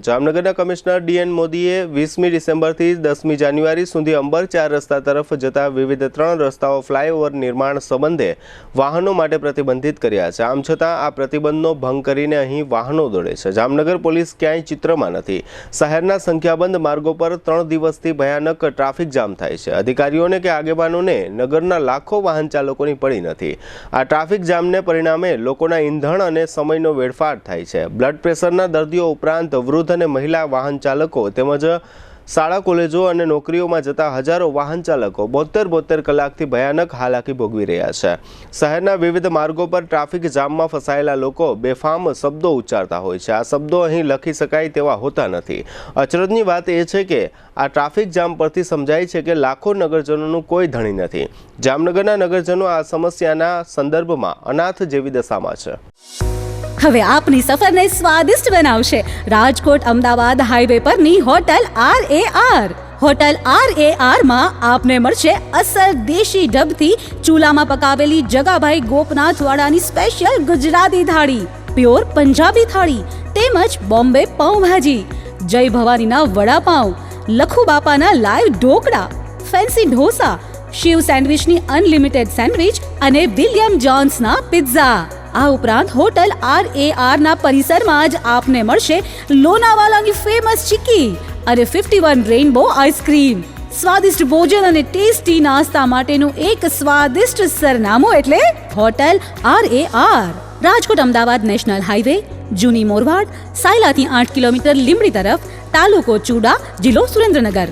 જામનગરના commissioner DN મોદીએ 20મી ડિસેમ્બરથી 10મી જાન્યુઆરી સુધી અંબર 4 રસ્તા તરફ જતા વિવિધ 3 રસ્તાઓ ફ્લાયઓવર નિર્માણ સંબંધે વાહનો માટે પ્રતિબંધિત કર્યા છે। આમ છતાં આ પ્રતિબંધનો ભંગ કરીને અહીં વાહનો દોડે છે। જામનગર પોલીસ ક્યાંય ચિત્રમાં નથી। શહેરના સંખ્યાબંધ માર્ગો પર 3 દિવસથી ભયાનક ટ્રાફિક જામ થાય છે। અધિકારીઓને કે આગેવાનોને નગરના લાખો વાહન ચાલકોની પડી નથી। આ ટ્રાફિક જામને પરિણામે લોકોના ઈંધણ અને સમયનો વેડફાટ થાય છે। બ્લડ પ્રેશરના દર્દીઓ ઉપરાંત વૃદ્ધ અને મહિલા વાહન ચાલકો તેમજ શાળા કોલેજો અને નોકરીઓમાં જતા હજારો વાહન ચાલકો 72 કલાકથી ભયાનક હાલાકી ભોગવી રહ્યા છે। શહેરના વિવિધ માર્ગો પર ટ્રાફિક જામમાં ફસાયેલા લોકો બેફામ શબ્દો ઉચ્ચારતા હોય છે। આ શબ્દો અહીં લખી શકાય તેવા હોતા નથી। અચરજની વાત એ છે કે આ ટ્રાફિક જામ પરથી સમજાય છે કે લાખો નગરજનોનું કોઈ ધણી નથી। જામનગરના નગરજનો આ સમસ્યાના સંદર્ભમાં અનાથ જેવી દશામાં છે। હવે આપની સફરને સ્વાદિષ્ટ બનાવશે રાજકોટ અમદાવાદ હાઈવે પરની હોટલ RAR। હોટલ RAR માં આપને મળશે અસલ દેશી ઢબથી ચૂલામાં પકાવેલી જગાભાઈ ગોપનાથવાળાની સ્પેશિયલ ગુજરાતી થાળી, પ્યોર પંજાબી થાળી તેમજ બોમ્બે પાઉંભાજી, જય ભવાનીના વડાપાઉં, લખુ બાપાના લાઈવ ઢોકળા, ફેન્સી ઢોસા, શિવ સેન્ડવિચની અનલિમિટેડ સેન્ડવિચ અને વિલિયમ જોન્સના પિઝા। આ ઉપરાંત હોટલ RAR ના પરિસરમાં જ આપને મળશે લોનાવાલાની ફેમસ ચીકી અને 51 રેઇનબો આઈસ્ક્રીમ। સ્વાદિષ્ટ ભોજન અને ટેસ્ટી નાસ્તા માટેનું એક સ્વાદિષ્ટ સરનામું એટલે hotel RAR। Rajkot Ahmedabad national highway, જૂની મોરવાડ, સાયલાથી 8 કિલોમીટર લીંબડી તરફ, તાલુકો ચૂડા, જિલ્લો સુરેન્દ્રનગર।